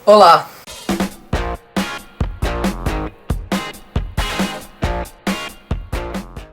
Olá!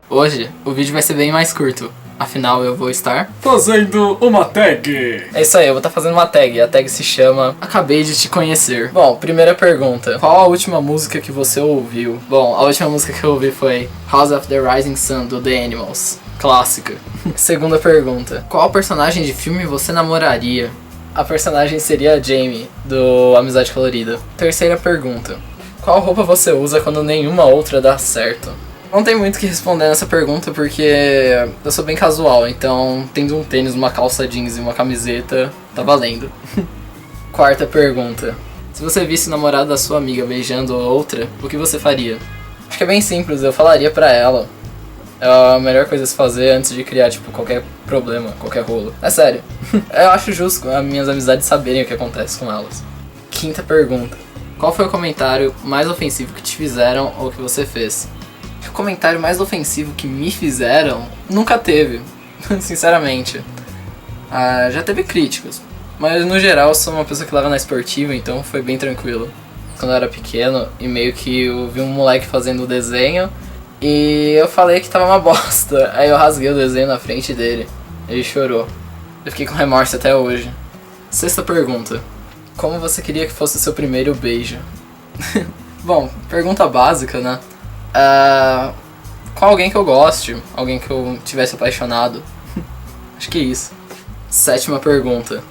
Hoje o vídeo vai ser bem mais curto, afinal eu vou estar fazendo uma tag. É isso aí, eu vou estar fazendo uma tag, a tag se chama Acabei de Te Conhecer. Bom, primeira pergunta, qual a última música que você ouviu? Bom, a última música que eu ouvi foi House of the Rising Sun, do The Animals, clássica. Segunda pergunta, qual personagem de filme você namoraria? A personagem seria a Jamie, do Amizade Colorida. Terceira pergunta, qual roupa você usa quando nenhuma outra dá certo? Não tem muito o que responder nessa pergunta porque eu sou bem casual, então tendo um tênis, uma calça jeans e uma camiseta, tá valendo. Quarta pergunta, se você visse o namorado da sua amiga beijando outra, o que você faria? Acho que é bem simples, eu falaria pra ela. É a melhor coisa a se fazer antes de criar, tipo, qualquer problema, qualquer rolo. É sério. Eu acho justo as minhas amizades saberem o que acontece com elas. Quinta pergunta. Qual foi o comentário mais ofensivo que te fizeram ou que você fez? O comentário mais ofensivo que me fizeram nunca teve, sinceramente. Já teve críticas, mas no geral eu sou uma pessoa que leva na esportiva, então foi bem tranquilo. Quando eu era pequeno e meio que eu vi um moleque fazendo o desenho e eu falei que tava uma bosta. Aí eu rasguei o desenho na frente dele. Ele chorou. Eu fiquei com remorso até hoje. Sexta pergunta. Como você queria que fosse o seu primeiro beijo? Bom, pergunta básica, né? Com alguém que eu goste. Alguém que eu tivesse apaixonado. Acho que é isso. Sétima pergunta.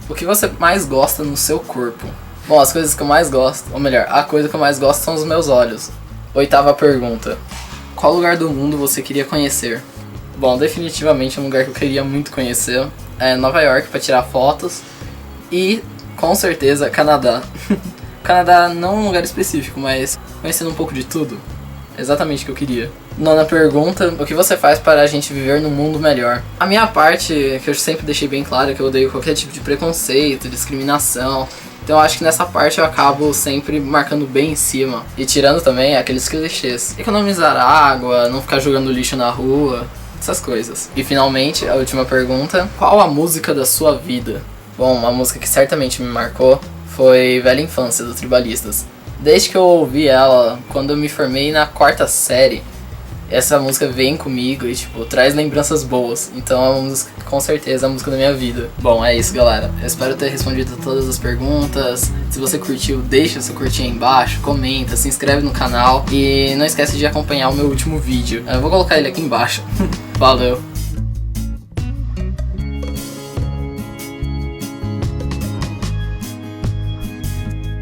O que você mais gosta no seu corpo? Bom, as coisas que eu mais gosto, ou melhor, a coisa que eu mais gosto são os meus olhos. Oitava pergunta. Qual lugar do mundo você queria conhecer? Bom, definitivamente um lugar que eu queria muito conhecer é Nova York pra tirar fotos. E, com certeza, Canadá. Canadá não um lugar específico, mas conhecendo um pouco de tudo. Exatamente o que eu queria. Nona pergunta. O que você faz para a gente viver num mundo melhor? A minha parte, que eu sempre deixei bem claro, é que eu odeio qualquer tipo de preconceito, discriminação. Então eu acho que nessa parte eu acabo sempre marcando bem em cima. E tirando também aqueles clichês. Economizar água, não ficar jogando lixo na rua, essas coisas. E finalmente, a última pergunta. Qual a música da sua vida? Bom, uma música que certamente me marcou foi Velha Infância, do Tribalistas. Desde que eu ouvi ela, quando eu me formei na quarta série, essa música vem comigo e, tipo, traz lembranças boas. Então é uma música, com certeza, é a música da minha vida. Bom, é isso, galera. Eu espero ter respondido todas as perguntas. Se você curtiu, deixa seu curtir aí embaixo, comenta, se inscreve no canal. E não esquece de acompanhar o meu último vídeo. Eu vou colocar ele aqui embaixo. Valeu!